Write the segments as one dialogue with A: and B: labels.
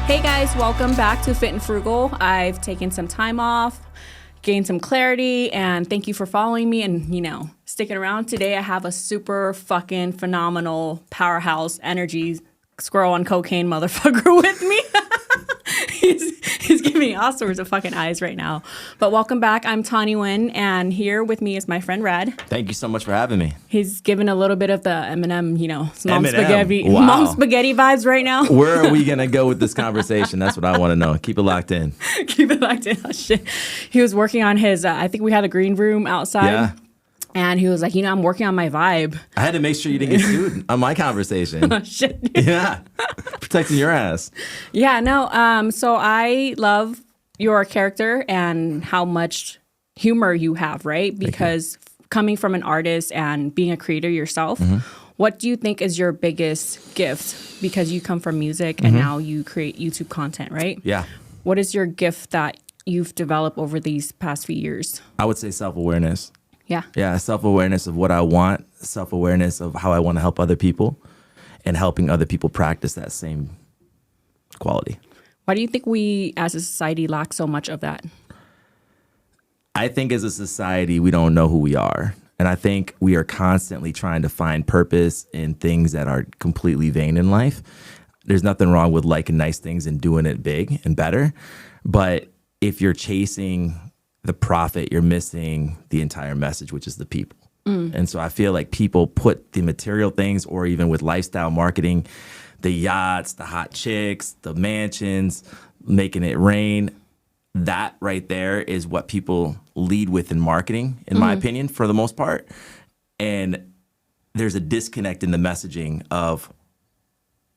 A: Hey guys, welcome back to Fit and Frugal. I've taken some time off, gained some clarity, and thank you for following me and, sticking around. Today I have a super fucking phenomenal powerhouse energy squirrel on cocaine motherfucker with me. He's giving me all sorts of fucking eyes right now. But welcome back. I'm Nguyen, and here with me is my friend Rad.
B: Thank you so much for having me.
A: He's giving a little bit of the Eminem, mom
B: Wow.
A: spaghetti vibes right now.
B: Where are we going to go with this conversation? That's what I want to know. Keep it locked in.
A: Keep it locked in. Oh, shit. He was working on his, I think we had a green room outside.
B: Yeah.
A: And he was like, I'm working on my vibe.
B: I had to make sure you didn't get sued on my conversation.
A: Oh, shit.
B: Yeah. Protecting your ass.
A: Yeah, no. So I love your character and how much humor you have, right? Because coming from an artist and being a creator yourself, what do you think is your biggest gift? Because you come from music and now you create YouTube content, right?
B: Yeah.
A: What is your gift that you've developed over these past few years?
B: I would say self-awareness.
A: Yeah.
B: Yeah, self-awareness of what I want, self-awareness of how I want to help other people, and helping other people practice that same quality.
A: Why do you think we as a society lack so much of that?
B: I think as a society, we don't know who we are. And I think we are constantly trying to find purpose in things that are completely vain in life. There's nothing wrong with liking nice things and doing it big and better. But if you're chasing the profit, you're missing the entire message, which is the people. And so I feel like people put the material things, or even with lifestyle marketing, the yachts, the hot chicks, the mansions, making it rain. That right there is what people lead with in marketing, in my opinion, for the most part. And there's a disconnect in the messaging of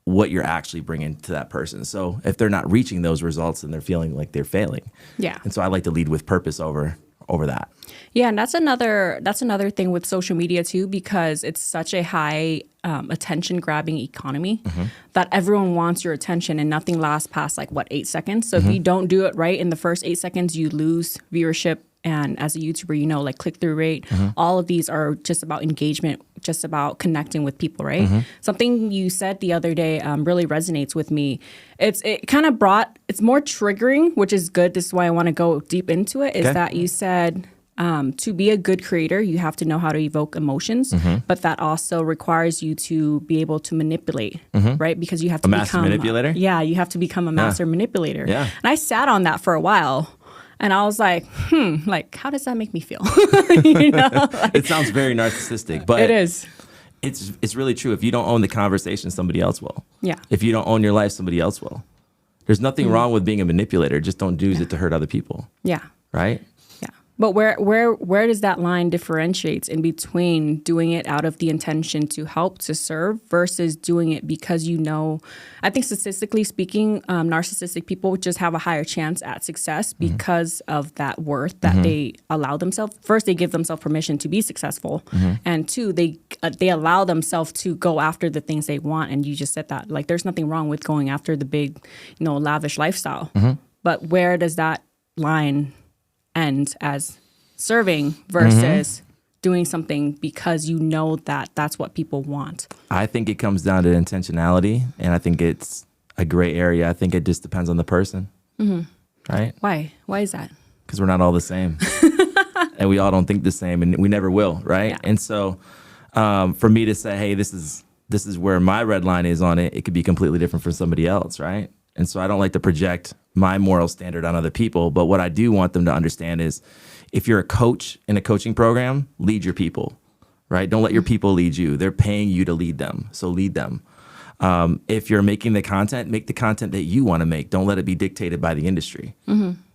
B: what you're actually bringing to that person. So if they're not reaching those results, then they're feeling like they're failing.
A: Yeah.
B: And so I like to lead with purpose over that.
A: Yeah, and that's another thing with social media too, because it's such a high attention grabbing economy that everyone wants your attention, and nothing lasts past 8 seconds. So if you don't do it right in the first 8 seconds, you lose viewership. And as a YouTuber, click-through rate, all of these are just about engagement, just about connecting with people, right? Something you said the other day really resonates with me. It's more triggering, which is good. This is why I want to go deep into it, is that you said to be a good creator, you have to know how to evoke emotions, but that also requires you to be able to manipulate, right? Because you have to become a master
B: manipulator?
A: Yeah, you have to become a master manipulator.
B: Yeah.
A: And I sat on that for a while. And I was like, how does that make me feel?
B: It sounds very narcissistic, but
A: it is.
B: It's really true. If you don't own the conversation, somebody else will.
A: Yeah.
B: If you don't own your life, somebody else will. There's nothing wrong with being a manipulator. Just don't use it to hurt other people.
A: Yeah.
B: Right?
A: Yeah. But where does that line differentiates in between doing it out of the intention to help, to serve, versus doing it because I think statistically speaking, narcissistic people just have a higher chance at success because of that worth that they allow themselves. First, they give themselves permission to be successful. And two, they allow themselves to go after the things they want. And you just said that. There's nothing wrong with going after the big, lavish lifestyle. But where does that line end as serving versus doing something because that's what people want?
B: I think it comes down to intentionality, and I think it's a gray area. I think it just depends on the person. Right?
A: Why? Why is that?
B: Because we're not all the same. And we all don't think the same, and we never will, right?
A: Yeah.
B: And so for me to say, hey, this is where my red line is on it, it could be completely different from somebody else, right? And so I don't like to project my moral standard on other people. But what I do want them to understand is if you're a coach in a coaching program, lead your people, right? Don't let your people lead you. They're paying you to lead them. So lead them. If you're making the content, make the content that you want to make. Don't let it be dictated by the industry,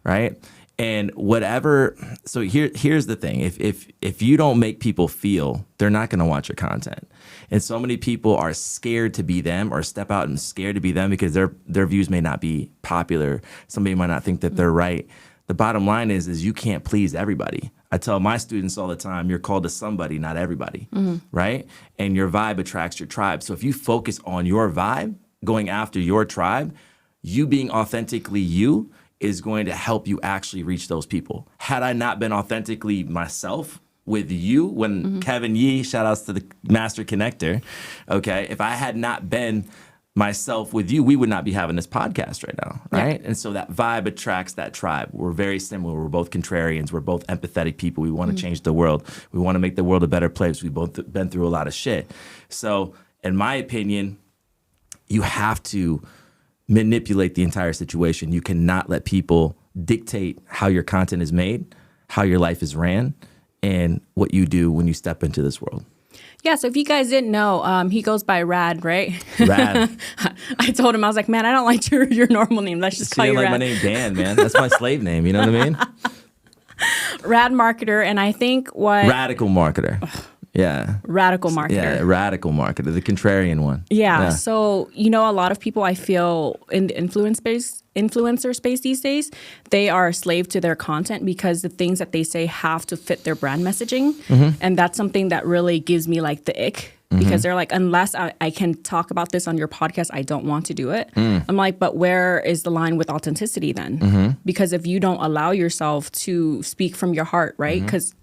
B: right? And whatever. So here's the thing. If you don't make people feel, they're not going to watch your content. And so many people are scared to be them, or step out and scared to be them because their views may not be popular. Somebody might not think that they're right. The bottom line is you can't please everybody. I tell my students all the time, you're called to somebody, not everybody, right? And your vibe attracts your tribe. So if you focus on your vibe, going after your tribe, you being authentically you is going to help you actually reach those people. Had I not been authentically myself with you, when Kevin Yee, shout outs to the master connector, okay, if I had not been myself with you, we would not be having this podcast right now, right? And so that vibe attracts that tribe. We're very similar. We're both contrarians. We're both empathetic people. We want to change the world. We want to make the world a better place. We've both been through a lot of shit. So in my opinion, you have to manipulate the entire situation. You cannot let people dictate how your content is made, how your life is ran, and what you do when you step into this world.
A: Yeah, so if you guys didn't know, he goes by Rad, right?
B: Rad.
A: I told him, I was like, man, I don't like your normal name. Let's just call you Rad.
B: My name Dan, man. That's my slave name. You know what I mean?
A: Rad marketer, and I think what...
B: Radical marketer. Yeah.
A: Radical marketer.
B: Yeah, radical marketer, the contrarian one.
A: Yeah. So, a lot of people I feel in the influencer space these days, they are a slave to their content because the things that they say have to fit their brand messaging. And that's something that really gives me like the ick. Because they're like, unless I can talk about this on your podcast, I don't want to do it. I'm like, but where is the line with authenticity then? Because if you don't allow yourself to speak from your heart, right? Because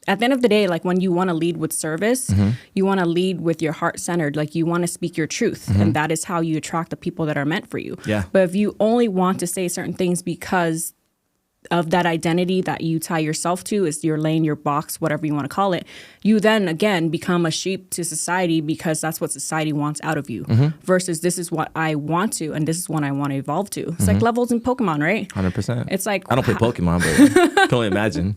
A: at the end of the day, like when you want to lead with service, you want to lead with your heart centered. Like you want to speak your truth. And that is how you attract the people that are meant for you.
B: Yeah.
A: But if you only want to say certain things because of that identity that you tie yourself to, is your lane, your box, whatever you want to call it, you then again become a sheep to society because that's what society wants out of you. Versus this is what I want to, and this is what I want to evolve to. It's like levels in Pokemon, right?
B: 100%.
A: It's like
B: I don't play Pokemon, but I can only imagine.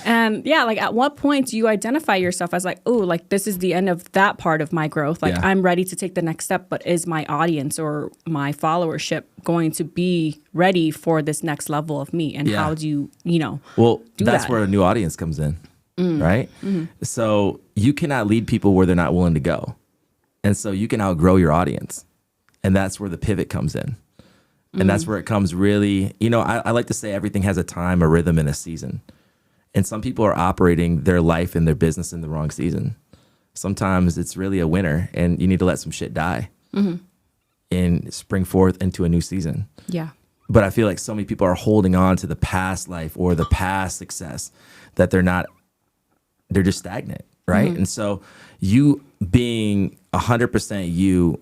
A: And yeah, like at what point do you identify yourself as like, oh, like this is the end of that part of my growth. Like I'm ready to take the next step, but is my audience or my followership going to be ready for this next level of me? And how do you,
B: well,
A: do
B: that's
A: that?
B: where a new audience comes in, right? So you cannot lead people where they're not willing to go. And so you can outgrow your audience. And that's where the pivot comes in. And that's where it comes really, I like to say everything has a time, a rhythm, and a season. And some people are operating their life and their business in the wrong season. Sometimes it's really a winter and you need to let some shit die and spring forth into a new season.
A: Yeah.
B: But I feel like so many people are holding on to the past life or the past success that they're just stagnant, right? And so you being 100% you,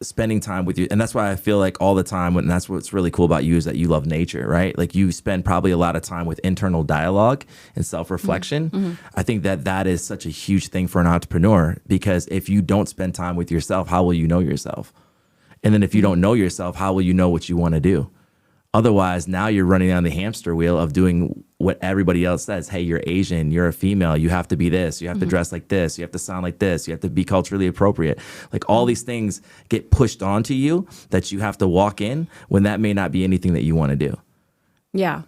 B: spending time with you, and that's why I feel like all the time, and that's what's really cool about you is that you love nature, right? Like you spend probably a lot of time with internal dialogue and self-reflection. I think that is such a huge thing for an entrepreneur, because if you don't spend time with yourself, how will you know yourself? And then if you don't know yourself, how will you know what you want to do? Otherwise, now you're running on the hamster wheel of doing what everybody else says. Hey, you're Asian, you're a female, you have to be this, you have to dress like this, you have to sound like this, you have to be culturally appropriate. Like all these things get pushed onto you that you have to walk in when that may not be anything that you want to do.
A: Yeah.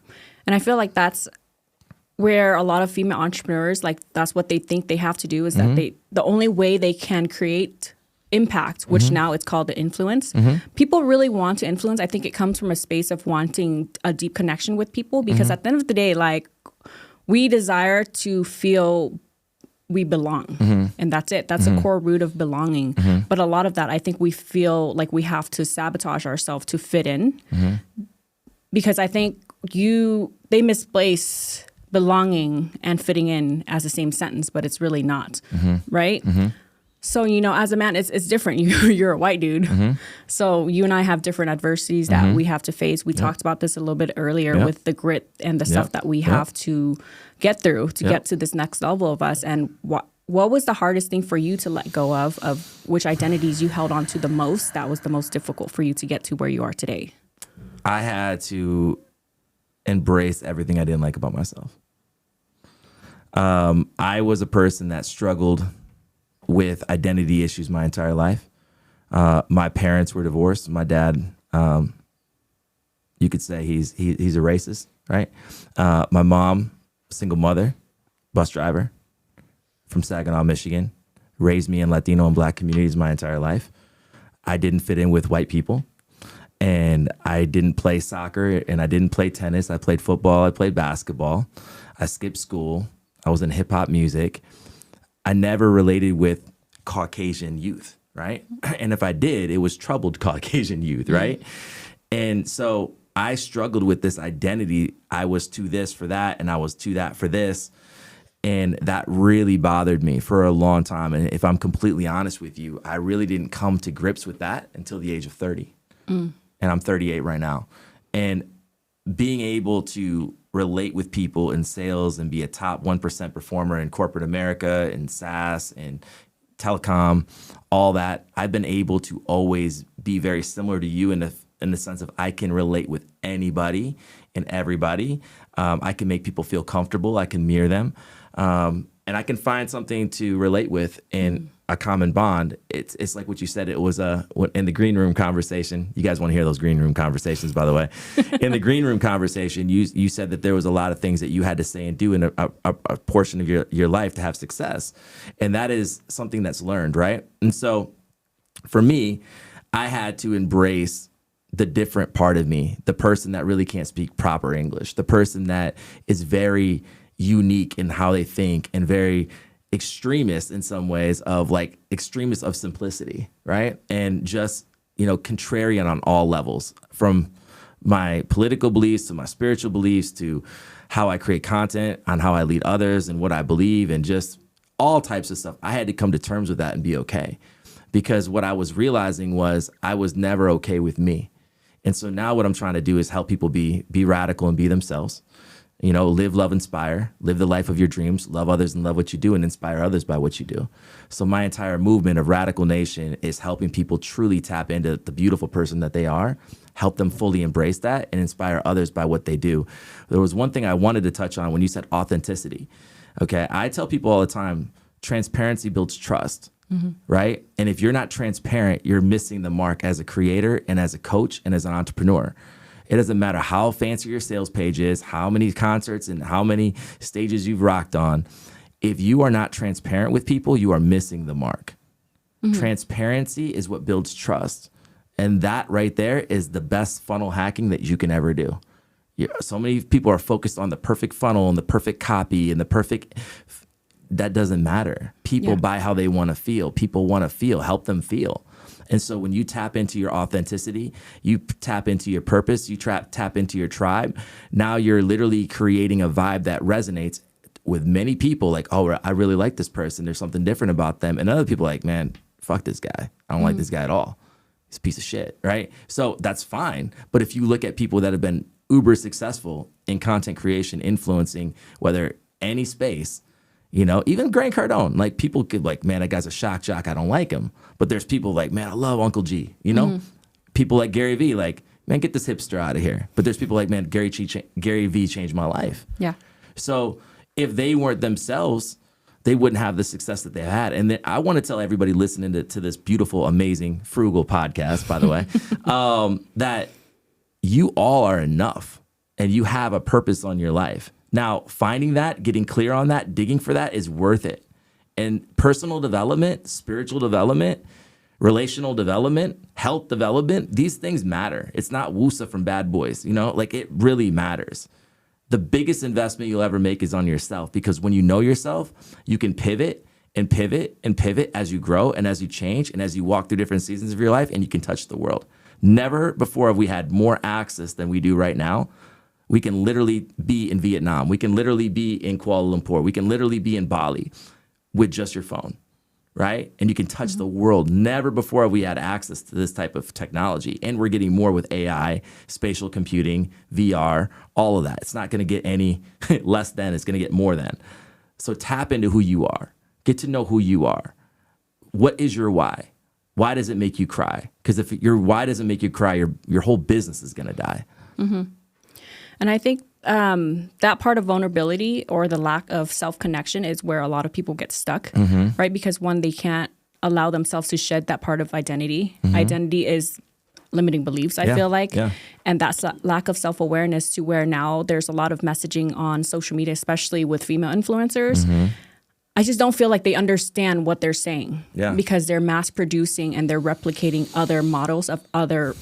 A: And I feel like that's where a lot of female entrepreneurs, like that's what they think they have to do, is that the only way they can create impact, which now it's called the influence. People really want to influence. I think it comes from a space of wanting a deep connection with people, because at the end of the day, like we desire to feel we belong, and that's it. That's a core root of belonging. But a lot of that, I think we feel like we have to sabotage ourselves to fit in, because I think they misplace belonging and fitting in as the same sentence, but it's really not, right? So, as a man, it's different. You're a white dude. So you and I have different adversities that we have to face. We talked about this a little bit earlier with the grit and the stuff that we have to get through to get to this next level of us. And what was the hardest thing for you to let go of which identities you held on to the most that was the most difficult for you to get to where you are today?
B: I had to embrace everything I didn't like about myself. I was a person that struggled with identity issues my entire life. My parents were divorced. My dad, you could say he's a racist, right? My mom, single mother, bus driver from Saginaw, Michigan, raised me in Latino and Black communities my entire life. I didn't fit in with white people, and I didn't play soccer, and I didn't play tennis. I played football. I played basketball. I skipped school. I was in hip hop music. I never related with Caucasian youth, right? And if I did, it was troubled Caucasian youth, right? And so I struggled with this identity. I was to this for that, and I was to that for this. And that really bothered me for a long time. And if I'm completely honest with you, I really didn't come to grips with that until the age of 30. And I'm 38 right now. And being able to relate with people in sales and be a top 1% performer in corporate America and SaaS and telecom, all that, I've been able to always be very similar to you in the sense of I can relate with anybody and everybody. I can make people feel comfortable. I can mirror them. And I can find something to relate with in a common bond. It's like what you said. It was in the green room conversation. You guys want to hear those green room conversations, by the way. In the green room conversation, you said that there was a lot of things that you had to say and do in a portion of your life to have success. And that is something that's learned, right? And so for me, I had to embrace the different part of me, the person that really can't speak proper English, the person that is very unique in how they think and very extremist in some ways of like extremists of simplicity, right? And just, contrarian on all levels, from my political beliefs to my spiritual beliefs to how I create content, on how I lead others and what I believe, and just all types of stuff. I had to come to terms with that and be okay, because what I was realizing was I was never okay with me. And so now what I'm trying to do is help people be radical and be themselves. Live, love, inspire, live the life of your dreams, love others and love what you do, and inspire others by what you do. So my entire movement of Radical Nation is helping people truly tap into the beautiful person that they are, help them fully embrace that, and inspire others by what they do. There was one thing I wanted to touch on when you said authenticity. Okay, I tell people all the time, transparency builds trust, right? And if you're not transparent, you're missing the mark as a creator and as a coach and as an entrepreneur. It doesn't matter how fancy your sales page is, how many concerts and how many stages you've rocked on. If you are not transparent with people, you are missing the mark. Transparency is what builds trust. And that right there is the best funnel hacking that you can ever do. So many people are focused on the perfect funnel and the perfect copy and the perfect... That doesn't matter. People buy how they want to feel. People want to feel. Help them feel. And so when you tap into your authenticity, you tap into your purpose, you tap into your tribe, now you're literally creating a vibe that resonates with many people. Like, oh, I really like this person. There's something different about them. And other people are like, man, fuck this guy. I don't like this guy at all. He's a piece of shit, right? So that's fine. But if you look at people that have been uber successful in content creation, influencing, whether any space, even Grant Cardone, like people could like, man, that guy's a shock jock. I don't like him. But there's people like, man, I love Uncle G. People like Gary Vee, like, man, get this hipster out of here. But there's people like, man, Gary Vee changed my life. Yeah. So if they weren't themselves, they wouldn't have the success that they had. And then I want to tell everybody listening to this beautiful, amazing, frugal podcast, by the way, that you all are enough and you have a purpose on your life. Now, finding that, getting clear on that, digging for that is worth it. And personal development, spiritual development, relational development, health development, these things matter. It's not Woosa from Bad Boys, like it really matters. The biggest investment you'll ever make is on yourself, because when you know yourself, you can pivot and pivot and pivot as you grow and as you change and as you walk through different seasons of your life, and you can touch the world. Never before have we had more access than we do right now. We can literally be in Vietnam. We can literally be in Kuala Lumpur. We can literally be in Bali with just your phone, right? And you can touch the world. Never before have we had access to this type of technology. And we're getting more with AI, spatial computing, VR, all of that. It's not going to get any less than. It's going to get more than. So tap into who you are. Get to know who you are. What is your why? Why does it make you cry? Because if your why doesn't make you cry, your whole business is going to die.
A: And I think that part of vulnerability or the lack of self-connection is where a lot of people get stuck, right? Because one, they can't allow themselves to shed that part of identity. Identity is limiting beliefs, I feel like. And that's a lack of self-awareness to where now there's a lot of messaging on social media, especially with female influencers. I just don't feel like they understand what they're saying because they're mass producing and they're replicating other models of other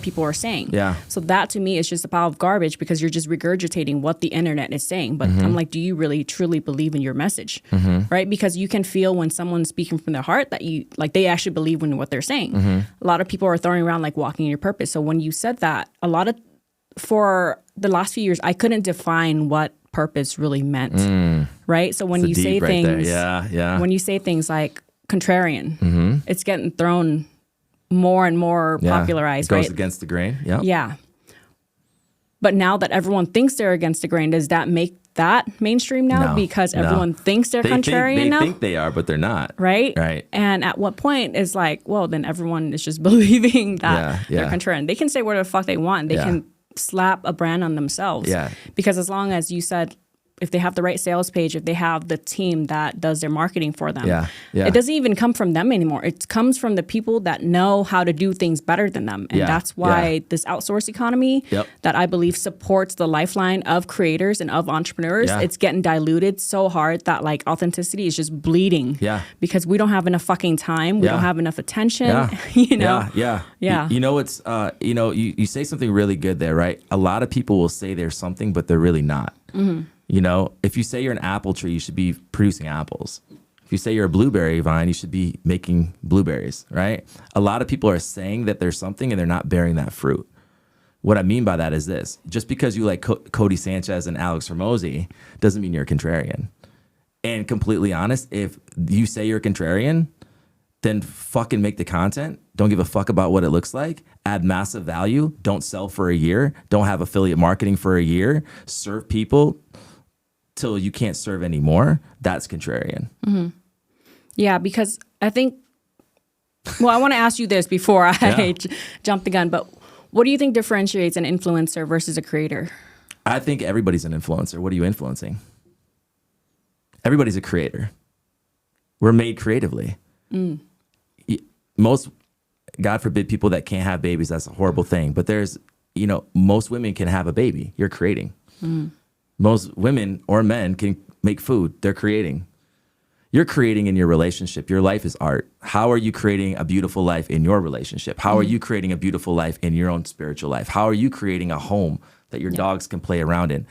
A: people are saying. So that to me is just a pile of garbage because you're just regurgitating what the internet is saying. But I'm like, do you really truly believe in your message? Right? Because you can feel when someone's speaking from their heart that you like they actually believe in what they're saying. A lot of people are throwing around like walking in your purpose. So when you said that, for the last few years, I couldn't define what purpose really meant, right? So when you say
B: right
A: things,
B: yeah.
A: when you say things like contrarian, it's getting thrown more and more popularized,
B: it goes
A: right?
B: against the grain. Yep.
A: Yeah. But now that everyone thinks they're against the grain, does that make that mainstream now?
B: No,
A: Because everyone thinks they're contrarian now?
B: They think they are, but they're not.
A: Right?
B: Right.
A: And at what point is like, well, then everyone is just believing that they're contrarian. They can say whatever the fuck they want. They can slap a brand on themselves.
B: Yeah.
A: Because as long as you said, if they have the right sales page, if they have the team that does their marketing for them, it doesn't even come from them anymore. It comes from the people that know how to do things better than them. And that's why this outsource economy that I believe supports the lifeline of creators and of entrepreneurs, it's getting diluted so hard that like authenticity is just bleeding. Because we don't have enough fucking time. We don't have enough attention. You know?
B: You know, it's, you know, you say something really good there, right? A lot of people will say there's something, but they're really not. You know, if you say you're an apple tree, you should be producing apples. If you say you're a blueberry vine, you should be making blueberries, right? A lot of people are saying that there's something and they're not bearing that fruit. What I mean by that is this. Just because you like Cody Sanchez and Alex Hormozy doesn't mean you're a contrarian. And completely honest, if you say you're a contrarian, then fucking make the content. Don't give a fuck about what it looks like. Add massive value. Don't sell for a year. Don't have affiliate marketing for a year. Serve people till you can't serve anymore. That's contrarian.
A: Yeah, because I think, well, I want to ask you this before I jump the gun, but what do you think differentiates an influencer versus a creator?
B: I think everybody's an influencer. What are you influencing? Everybody's a creator. We're made creatively. Most, God forbid, people that can't have babies, that's a horrible thing. But there's, you know, most women can have a baby. You're creating. Most women or men can make food. They're creating. You're creating in your relationship. Your life is art. How are you creating a beautiful life in your relationship? How are you creating a beautiful life in your own spiritual life? How are you creating a home that your dogs can play around in?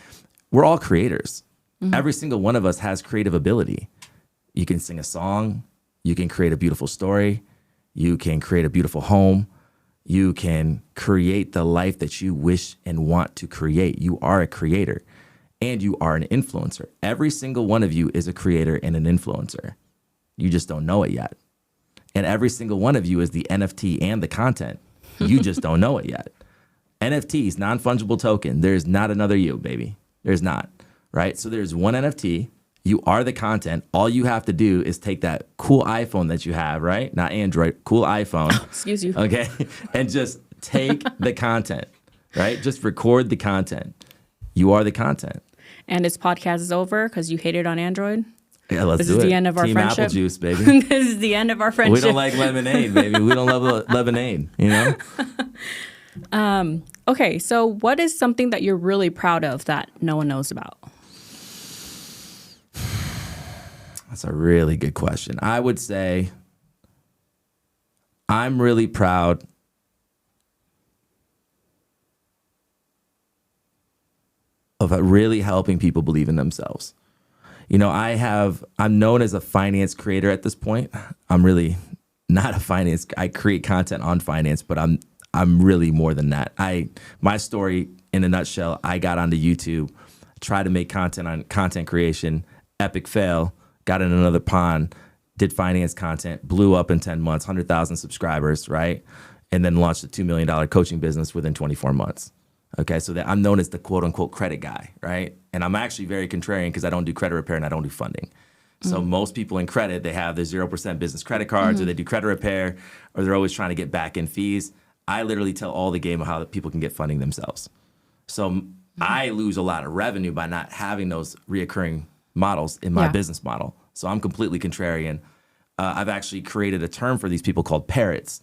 B: We're all creators. Every single one of us has creative ability. You can sing a song. You can create a beautiful story. You can create a beautiful home. You can create the life that you wish and want to create. You are a creator. And you are an influencer. Every single one of you is a creator and an influencer. You just don't know it yet. And every single one of you is the NFT and the content. You just don't know it yet. NFTs, non-fungible token. There's not another you, baby. There's not, right? So there's one NFT. You are the content. All you have to do is take that cool iPhone that you have, right? Not Android, cool iPhone.
A: Excuse you.
B: Okay. And just take the content, right? Just record the content. You are the content.
A: And this podcast is over because you hate it on Android?
B: Yeah, let's
A: this
B: do it.
A: This is the end of our
B: Team
A: friendship.
B: Apple juice, baby.
A: This is the end of our friendship.
B: We don't like lemonade, baby. We don't love lemonade, you know?
A: Okay, so what is something that you're really proud of that no one knows about?
B: That's a really good question. I would say I'm really proud of really helping people believe in themselves. You know, I'm known as a finance creator at this point. I'm really not a finance. I create content on finance, but I'm really more than that. My story in a nutshell, I got onto YouTube, tried to make content on content creation, epic fail, got in another pond, did finance content, blew up in 10 months, 100,000 subscribers, right? And then launched a $2 million coaching business within 24 months. Okay, so that I'm known as the quote unquote credit guy, right? And I'm actually very contrarian because I don't do credit repair and I don't do funding. So most people in credit, they have their 0% business credit cards or they do credit repair or they're always trying to get back in fees. I literally tell all the game of how people can get funding themselves. So I lose a lot of revenue by not having those reoccurring models in my business model. So I'm completely contrarian. I've actually created a term for these people called parrots.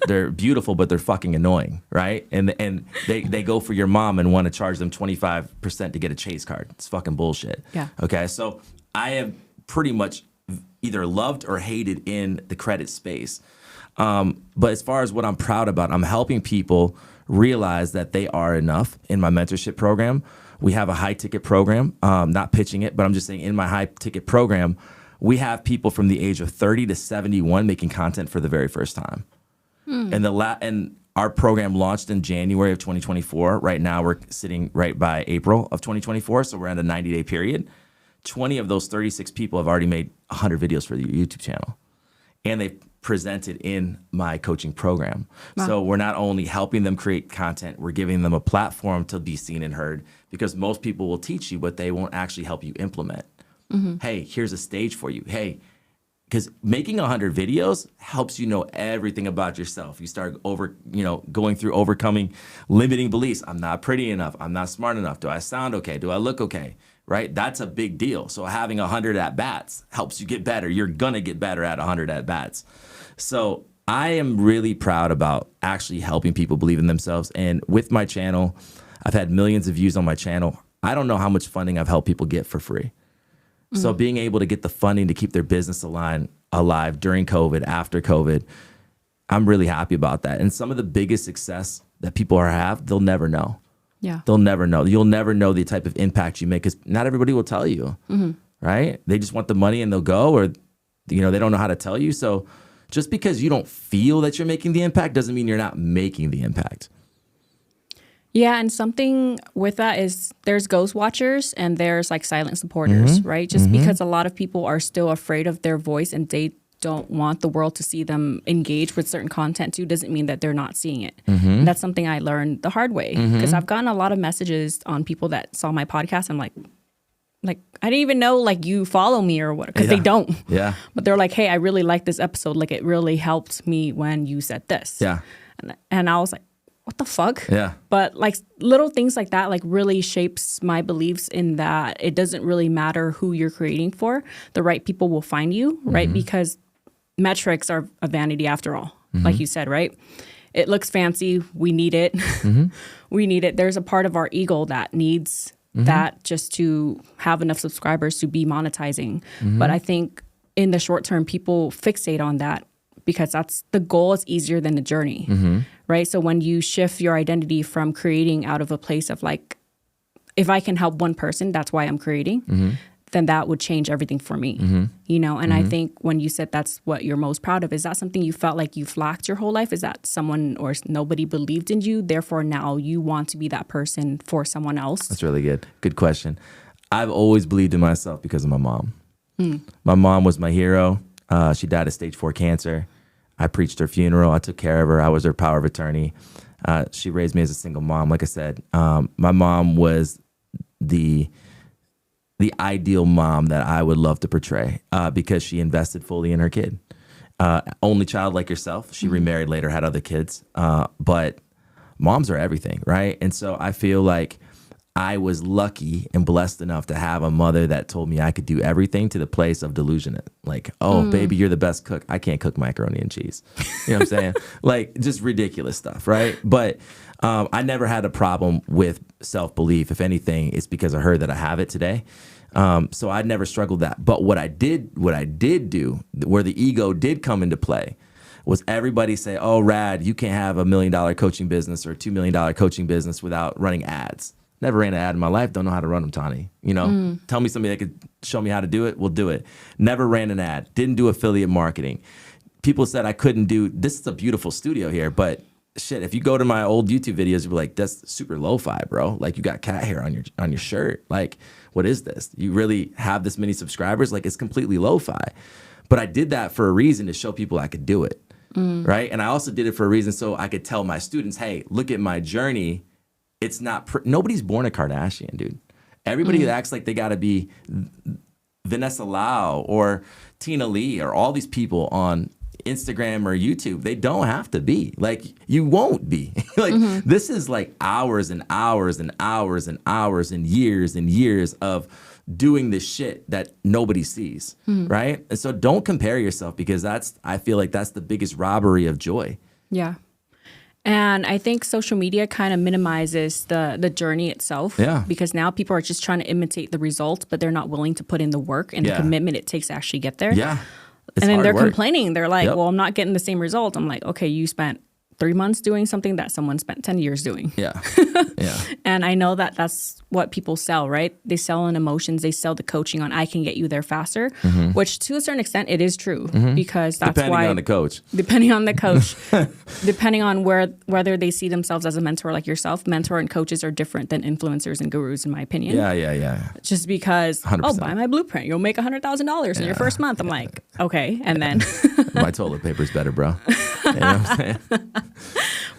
B: They're beautiful, but they're fucking annoying, right? And they go for your mom and want to charge them 25% to get a Chase card. It's fucking bullshit. Yeah. Okay, so I have pretty much either loved or hated in the credit space. But as far as what I'm proud about, I'm helping people realize that they are enough in my mentorship program. We have a high ticket program, not pitching it, but I'm just saying in my high ticket program, we have people from the age of 30 to 71 making content for the very first time. And Our program launched in January of 2024. Right now, we're sitting right by April of 2024. So we're at a 90-day period. 20 of those 36 people have already made 100 videos for the YouTube channel. And they've presented in my coaching program. Wow. So we're not only helping them create content, we're giving them a platform to be seen and heard, because most people will teach you, but they won't actually help you implement. Mm-hmm. Hey, here's a stage for you. Hey, because making 100 videos helps you know everything about yourself. You start going through overcoming limiting beliefs. I'm not pretty enough. I'm not smart enough. Do I sound okay? Do I look okay? Right? That's a big deal. So having 100 at-bats helps you get better. You're going to get better at 100 at-bats. So I am really proud about actually helping people believe in themselves. And with my channel, I've had millions of views on my channel. I don't know how much funding I've helped people get for free. So being able to get the funding to keep their business alive during COVID, after COVID, I'm really happy about that. And some of the biggest success that people have, they'll never know. Yeah. They'll never know. You'll never know the type of impact you make, because not everybody will tell you, right? They just want the money and they'll go, or they don't know how to tell you. So just because you don't feel that you're making the impact doesn't mean you're not making the impact.
A: Yeah, and something with that is there's ghost watchers and there's like silent supporters, right? Just because a lot of people are still afraid of their voice and they don't want the world to see them engage with certain content too, doesn't mean that they're not seeing it. And that's something I learned the hard way, because I've gotten a lot of messages on people that saw my podcast. I'm like, I didn't even know like you follow me or what, because they don't. Yeah. But they're like, hey, I really like this episode. Like it really helped me when you said this. Yeah. And I was like, what the fuck? Yeah. But like little things like that like really shapes my beliefs in that it doesn't really matter who you're creating for. The right people will find you, right? Because metrics are a vanity after all, like you said, right? It looks fancy. We need it. We need it. There's a part of our ego that needs that just to have enough subscribers to be monetizing. But I think in the short term, people fixate on that because that's the goal is easier than the journey, right? So when you shift your identity from creating out of a place of like, if I can help one person, that's why I'm creating, then that would change everything for me, And I think when you said that's what you're most proud of, is that something you felt like you've lacked your whole life? Is that someone or nobody believed in you, therefore now you want to be that person for someone else? That's
B: really good. Good question. I've always believed in myself because of my mom. My mom was my hero. She died of stage 4 cancer. I preached her funeral. I took care of her. I was her power of attorney. She raised me as a single mom. Like I said, my mom was the ideal mom that I would love to portray because she invested fully in her kid. Only child like yourself. She remarried later, had other kids. But moms are everything, right? And so I feel like I was lucky and blessed enough to have a mother that told me I could do everything, to the place of delusion. Like, oh, baby, you're the best cook. I can't cook macaroni and cheese. You know what I'm saying? Like, just ridiculous stuff, right? But I never had a problem with self-belief. If anything, it's because of her that I have it today. So I never struggled that. But what I did do, where the ego did come into play, was everybody say, oh, Rad, you can't have $1 million coaching business or $2 million coaching business without running ads. Never ran an ad in my life. Don't know how to run them, Tani. Tell me somebody that could show me how to do it. We'll do it. Never ran an ad. Didn't do affiliate marketing. People said I couldn't do, this is a beautiful studio here, but shit, if you go to my old YouTube videos, you'll be like, that's super lo-fi, bro. Like, you got cat hair on your shirt. Like, what is this? You really have this many subscribers? Like, it's completely lo-fi. But I did that for a reason, to show people I could do it, right? And I also did it for a reason so I could tell my students, hey, look at my journey. It's not, nobody's born a Kardashian, dude. Everybody that acts like they got to be Vanessa Lau or Tina Lee or all these people on Instagram or YouTube, they don't have to be. Like, you won't be. Like, this is like hours and hours and hours and hours and years of doing this shit that nobody sees, right? And so don't compare yourself, because I feel like that's the biggest robbery of joy.
A: Yeah. And I think social media kind of minimizes the journey itself. Yeah. Because now people are just trying to imitate the results, but they're not willing to put in the work and the commitment it takes to actually get there. Yeah. And then they're complaining. They're like, well, I'm not getting the same result. I'm like, okay, you spent 3 months doing something that someone spent 10 years doing.
B: Yeah. Yeah.
A: And I know that that's what people sell, right? They sell on emotions. They sell the coaching on I can get you there faster, which to a certain extent it is true because that's
B: Depending
A: why
B: on the coach.
A: Depending on the coach, depending on whether they see themselves as a mentor like yourself, mentor and coaches are different than influencers and gurus, in my opinion.
B: Yeah.
A: Just because,
B: 100%.
A: buy my blueprint, you'll make $100,000 in your first month. I'm like, okay, and then
B: My toilet paper's better, bro. You know what I'm saying?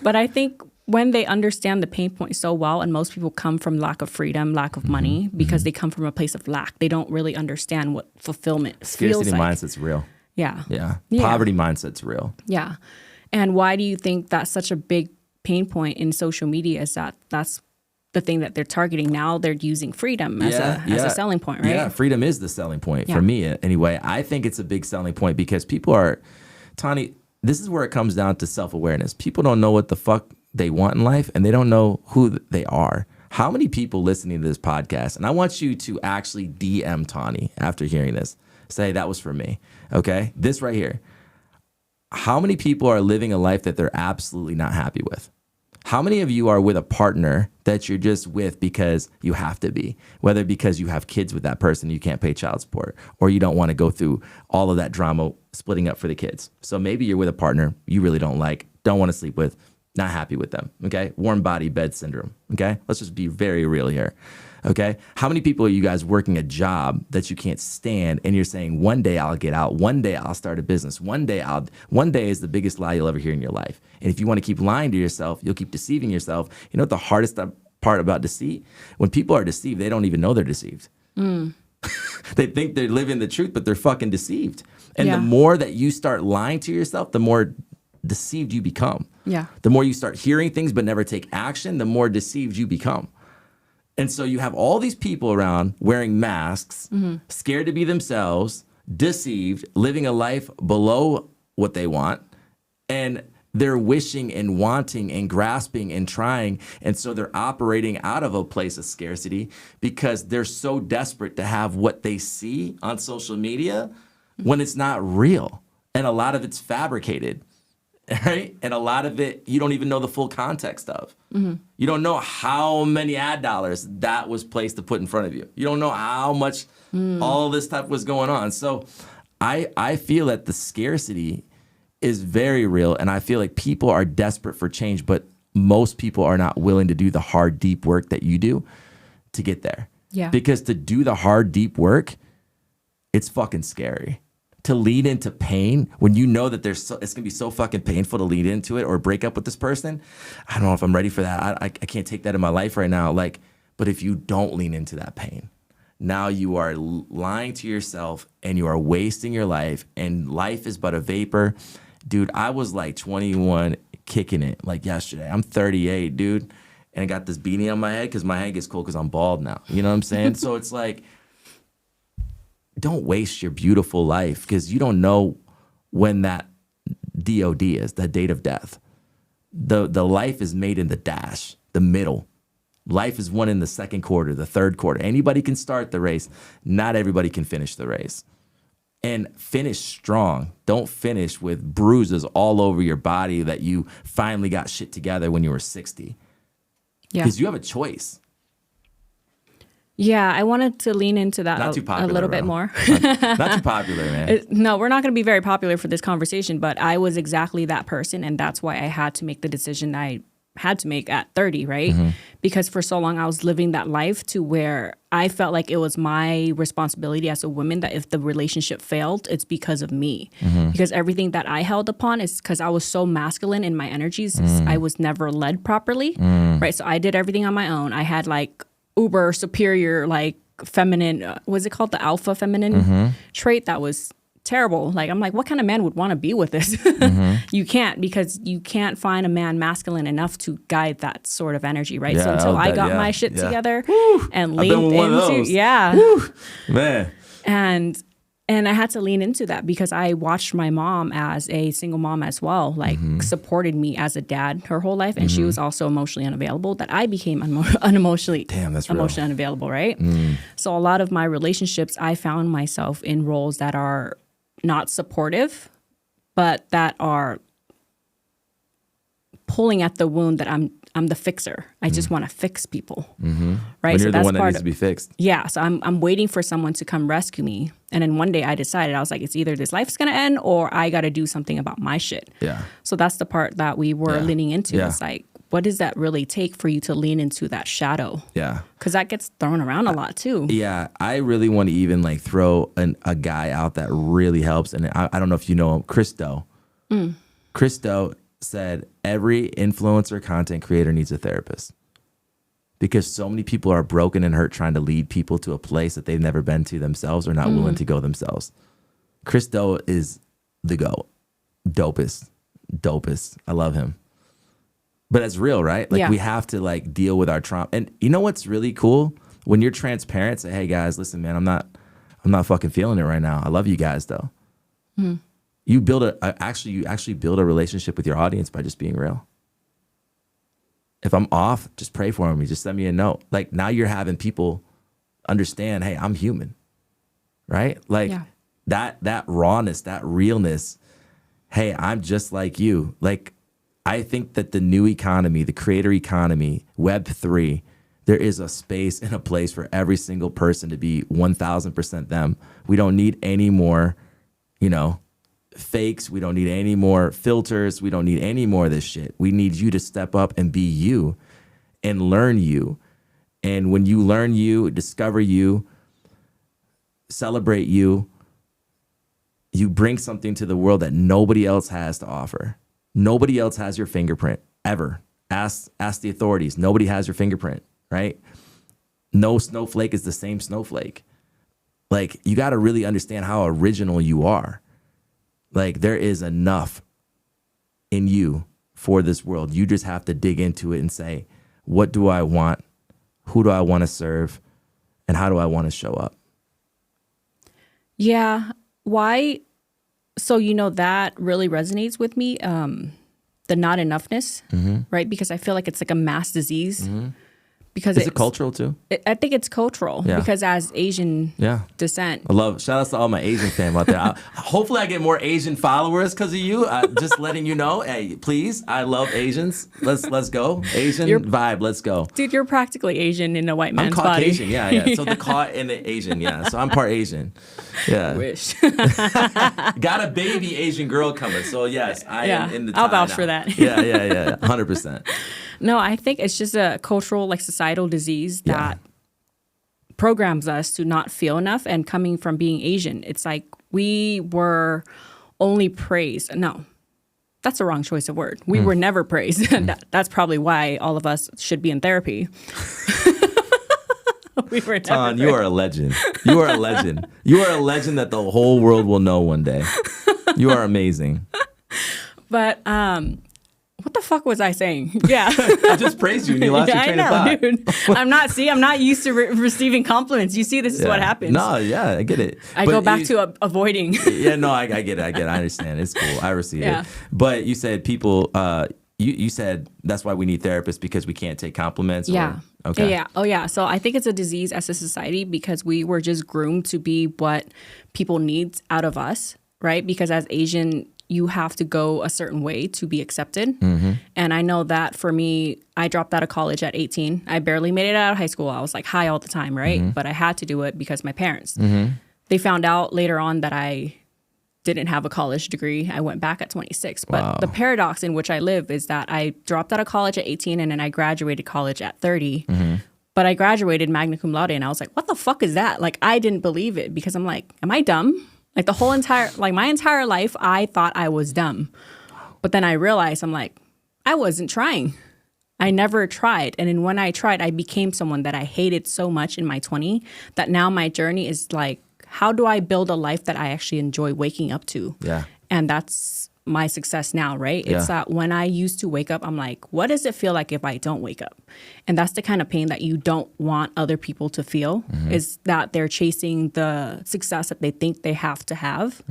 A: But I think when they understand the pain point so well, and most people come from lack of freedom, lack of money, because they come from a place of lack. They don't really understand what fulfillment feels
B: Scarcity
A: like.
B: mindset's real.
A: Yeah.
B: Yeah.
A: Yeah.
B: Poverty mindset's real.
A: Yeah. And why do you think that's such a big pain point in social media is that's the thing that they're targeting? Now they're using freedom as a selling point, right?
B: Yeah, freedom is the selling point
A: Yeah.
B: for me anyway. I think it's a big selling point because people are, Tani, this is where it comes down to self-awareness. People don't know what the fuck they want in life and they don't know who they are. How many people listening to this podcast, and I want you to actually DM Tani after hearing this, say that was for me, okay? This right here. How many people are living a life that they're absolutely not happy with? How many of you are with a partner that you're just with because you have to be, whether because you have kids with that person, you can't pay child support, or you don't want to go through all of that drama splitting up for the kids. So maybe you're with a partner you really don't like, don't want to sleep with, not happy with them, okay? Warm body bed syndrome, okay? Let's just be very real here, okay? How many people are you guys working a job that you can't stand and you're saying, one day I'll get out, one day I'll start a business, one day is the biggest lie you'll ever hear in your life. And if you want to keep lying to yourself, you'll keep deceiving yourself. You know what the hardest part about deceit? When people are deceived, they don't even know they're deceived. They think they're living the truth, but they're fucking deceived. And the more that you start lying to yourself, the more deceived you become.
A: Yeah.
B: The more you start hearing things but never take action, the more deceived you become. And so you have all these people around wearing masks, scared to be themselves, deceived, living a life below what they want, and they're wishing and wanting and grasping and trying. And so they're operating out of a place of scarcity because they're so desperate to have what they see on social media when it's not real. And a lot of it's fabricated. Right? And a lot of it, you don't even know the full context of. You don't know how many ad dollars that was placed to put in front of you. You don't know how much all this stuff was going on. So I feel that the scarcity is very real. And I feel like people are desperate for change, but most people are not willing to do the hard, deep work that you do to get there.
A: Yeah.
B: Because to do the hard, deep work, it's fucking scary. To lead into pain when you know that it's going to be so fucking painful to lead into it or break up with this person. I don't know if I'm ready for that. I can't take that in my life right now. But if you don't lean into that pain, now you are lying to yourself and you are wasting your life, and life is but a vapor. Dude, I was like 21 kicking it like yesterday. I'm 38, dude. And I got this beanie on my head because my head gets cold because I'm bald now. You know what I'm saying? So it's like, don't waste your beautiful life because you don't know when that DOD is, the date of death. The life is made in the dash, the middle. Life is won in the second quarter, the third quarter. Anybody can start the race. Not everybody can finish the race. And finish strong. Don't finish with bruises all over your body that you finally got shit together when you were 60.
A: Yeah.
B: Because you have a choice.
A: Yeah, I wanted to lean into that
B: Not too popular,
A: a little
B: bro.
A: bit more.
B: Not too popular, man.
A: No, we're not going to be very popular for this conversation, but I was exactly that person, and that's why I had to make the decision I had to make at 30, right? Because for so long I was living that life to where I felt like it was my responsibility as a woman that if the relationship failed, it's because of me. Because everything that I held upon is because I was so masculine in my energies. I was never led properly, right? So I did everything on my own. I had like uber superior, like feminine, what's it called? The alpha feminine trait that was terrible. Like, I'm like, what kind of man would want to be with this? You can't, because you can't find a man masculine enough to guide that sort of energy, right?
B: Yeah,
A: so until I got my shit together and leaned into,
B: man.
A: And I had to lean into that because I watched my mom as a single mom as well, like supported me as a dad her whole life. And she was also emotionally unavailable, that I became emotionally unavailable, right? So a lot of my relationships, I found myself in roles that are not supportive, but that are pulling at the wound that I'm the fixer. I just want to fix people, right?
B: When
A: So
B: you're the
A: that's
B: one that
A: part
B: needs to be fixed.
A: yeah. So I'm waiting for someone to come rescue me. And then one day I decided, I was like, it's either this life's going to end or I got to do something about my shit.
B: Yeah.
A: So that's the part that we were leaning into.
B: Yeah.
A: It's like, what does that really take for you to lean into that shadow?
B: Yeah.
A: Because that gets thrown around a lot too.
B: Yeah, I really want to even like throw a guy out that really helps. And I don't know if you know him, Chris Do. Chris Do said every influencer content creator needs a therapist because so many people are broken and hurt trying to lead people to a place that they've never been to themselves or not willing to go themselves. Chris Do is the GOAT. Dopest. I love him. But it's real, right? Like we have to like deal with our trauma. And you know what's really cool? When you're transparent, say, hey guys, listen, man, I'm not fucking feeling it right now. I love you guys though. You build you actually build a relationship with your audience by just being real. If I'm off, just pray for me. Just send me a note. Like now you're having people understand, hey, I'm human. Right? Like that rawness, that realness. Hey, I'm just like you. Like I think that the new economy, the creator economy, Web3, there is a space and a place for every single person to be 1000% them. We don't need any more, fakes. We don't need any more filters. We don't need any more of this shit. We need you to step up and be you and learn you. And when you learn you, discover you, celebrate you, you bring something to the world that nobody else has to offer. Nobody else has your fingerprint ever. Ask the authorities. Nobody has your fingerprint, right? No snowflake is the same snowflake. Like you got to really understand how original you are. Like there is enough in you for this world. You just have to dig into it and say, what do I want? Who do I want to serve? And how do I want to show up?
A: Yeah. Why? So, that really resonates with me, the not enoughness, right? Because I feel like it's like a mass disease. Because
B: Is it cultural too?
A: I think it's cultural because as Asian descent.
B: Shout outs to all my Asian fam out there. Hopefully I get more Asian followers because of you. Just letting you know, hey, please, I love Asians. Let's go. Asian vibe, let's go.
A: Dude, you're practically Asian in a white man's
B: I'm
A: body.
B: Caucasian, yeah. So the caught in the Asian, so I'm part Asian. Yeah.
A: Wish.
B: Got a baby Asian girl coming. So yes, I am in the
A: I'll vouch
B: now.
A: for that.
B: Yeah. 100%.
A: No, I think it's just a cultural, like societal disease that programs us to not feel enough. And coming from being Asian, it's like we were only praised. No, that's the wrong choice of word. We were never praised. That's probably why all of us should be in therapy. We were never
B: Ton, you are a legend. You are a legend. You are a legend that the whole world will know one day. You are amazing.
A: But what the fuck was I saying? Yeah.
B: I just praised you and you lost your train of thought.
A: Dude. I'm not used to receiving compliments. You see, this is what happens.
B: No, yeah, I get it.
A: I go back to avoiding.
B: Yeah, no, I get it. I understand. It's cool. I receive it. But you said people, you said that's why we need therapists because we can't take compliments.
A: Yeah.
B: Okay.
A: Yeah. Oh, yeah. So I think it's a disease as a society because we were just groomed to be what people need out of us, right? Because as Asian, you have to go a certain way to be accepted. And I know that for me, I dropped out of college at 18. I barely made it out of high school. I was like high all the time, right? But I had to do it because my parents. They found out later on that I didn't have a college degree. I went back at 26. But the paradox in which I live is that I dropped out of college at 18 and then I graduated college at 30. But I graduated magna cum laude and I was like, what the fuck is that? Like, I didn't believe it because I'm like, am I dumb? Like my entire life, I thought I was dumb. But then I realized I'm like, I wasn't trying. I never tried. And then when I tried, I became someone that I hated so much in my 20 that now my journey is like, how do I build a life that I actually enjoy waking up to?
B: Yeah.
A: And that's my success now, right? It's that when I used to wake up, I'm like, what does it feel like if I don't wake up? And that's the kind of pain that you don't want other people to feel, is that they're chasing the success that they think they have to have,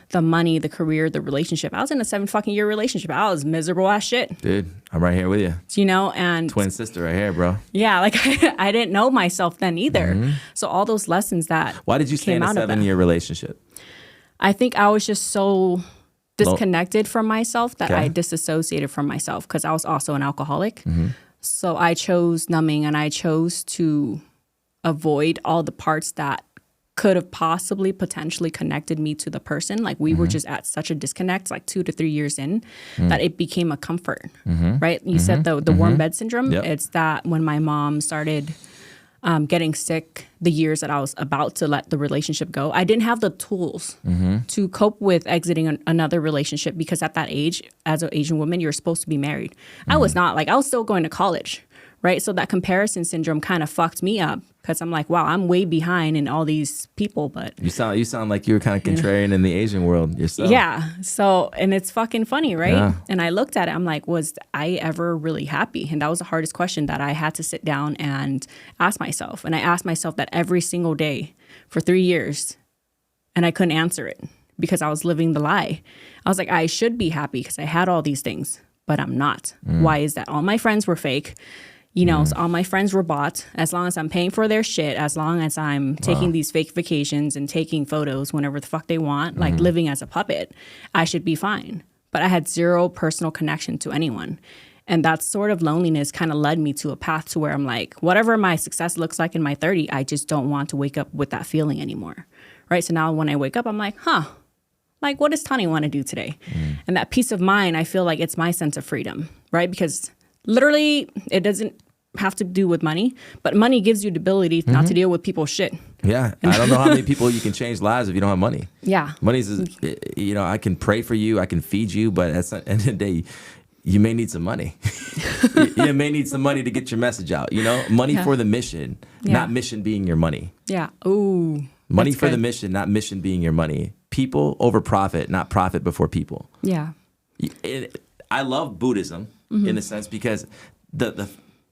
A: the money, the career, the relationship. I was in a 7-fucking-year relationship. I was miserable as shit.
B: Dude, I'm right here with you.
A: And
B: twin sister right here, bro.
A: Yeah, like I didn't know myself then either. So all those lessons that
B: Why did you stay in a 7-year relationship?
A: I think I was just so disconnected from myself that
B: Okay.
A: I disassociated from myself because I was also an alcoholic. So I chose numbing and I chose to avoid all the parts that could have possibly potentially connected me to the person. Like we were just at such a disconnect, like 2 to 3 years in, that it became a comfort, right? You said the warm bed syndrome.
B: Yep.
A: It's that when my mom started getting sick, the years that I was about to let the relationship go, I didn't have the tools to cope with exiting another relationship because at that age, as an Asian woman, you're supposed to be married. I was not. Like I was still going to college, right? So that comparison syndrome kind of fucked me up because I'm like, wow, I'm way behind in all these people. But
B: You sound like you were kind of contrarian in the Asian world yourself.
A: yeah. So, and it's fucking funny, right?
B: Yeah.
A: And I looked at it, I'm like, was I ever really happy? And that was the hardest question that I had to sit down and ask myself. And I asked myself that every single day for 3 years. And I couldn't answer it because I was living the lie. I was like, I should be happy because I had all these things, but I'm not. Why is that? All my friends were fake. You know, so all my friends were bought. As long as I'm paying for their shit, as long as I'm taking these fake vacations and taking photos whenever the fuck they want, like living as a puppet, I should be fine. But I had zero personal connection to anyone. And that sort of loneliness kind of led me to a path to where I'm like, whatever my success looks like in my 30s, I just don't want to wake up with that feeling anymore. Right? So now when I wake up, I'm like, like what does Tani want to do today? And that peace of mind, I feel like it's my sense of freedom, right? Because literally, it doesn't have to do with money, but money gives you the ability not to deal with people's shit.
B: Yeah. I don't know how many people you can change lives if you don't have money.
A: Yeah.
B: Money's, I can pray for you, I can feed you, but at the end of the day, you may need some money. You may need some money to get your message out, Money for the mission, not mission being your money.
A: Yeah. Ooh.
B: Money
A: that's
B: for
A: good.
B: the mission, not mission being your money. People over profit, not profit before people.
A: Yeah.
B: I love Buddhism in a sense because the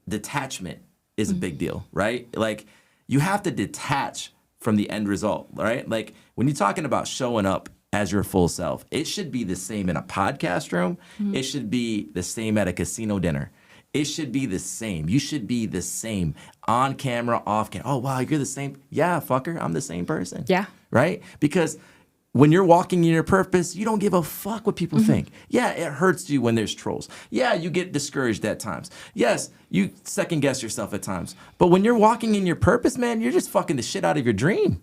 B: detachment is a big deal, right? Like you have to detach from the end result, right? Like when you're talking about showing up as your full self, it should be the same in a podcast room. It should be the same at a casino dinner. It should be the same. You should be the same on camera, off camera. Oh, wow, you're the same. Yeah, fucker, I'm the same person.
A: Yeah.
B: Right? Because when you're walking in your purpose, you don't give a fuck what people think. Yeah, it hurts you when there's trolls. Yeah, you get discouraged at times. Yes, you second guess yourself at times. But when you're walking in your purpose, man, you're just fucking the shit out of your dream.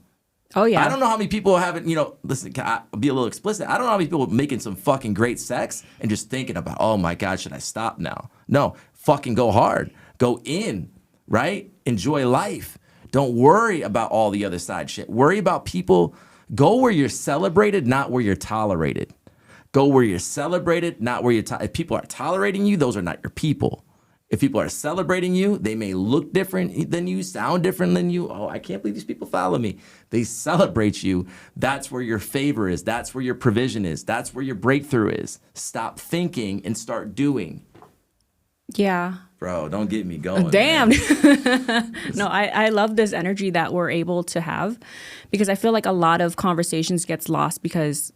A: Oh, yeah.
B: I don't know how many people haven't, listen, can I be a little explicit? I don't know how many people making some fucking great sex and just thinking about, oh my God, should I stop now? No, fucking go hard. Go in, right? Enjoy life. Don't worry about all the other side shit. Worry about people. Go where you're celebrated, not where you're tolerated. Go where you're celebrated, not where you're if people are tolerating you, those are not your people. If people are celebrating you, they may look different than you, sound different than you. Oh, I can't believe these people follow me. They celebrate you. That's where your favor is. That's where your provision is. That's where your breakthrough is. Stop thinking and start doing.
A: Yeah.
B: Bro, don't get me going.
A: Damn.
B: Man.
A: No, I love this energy that we're able to have because I feel like a lot of conversations gets lost because,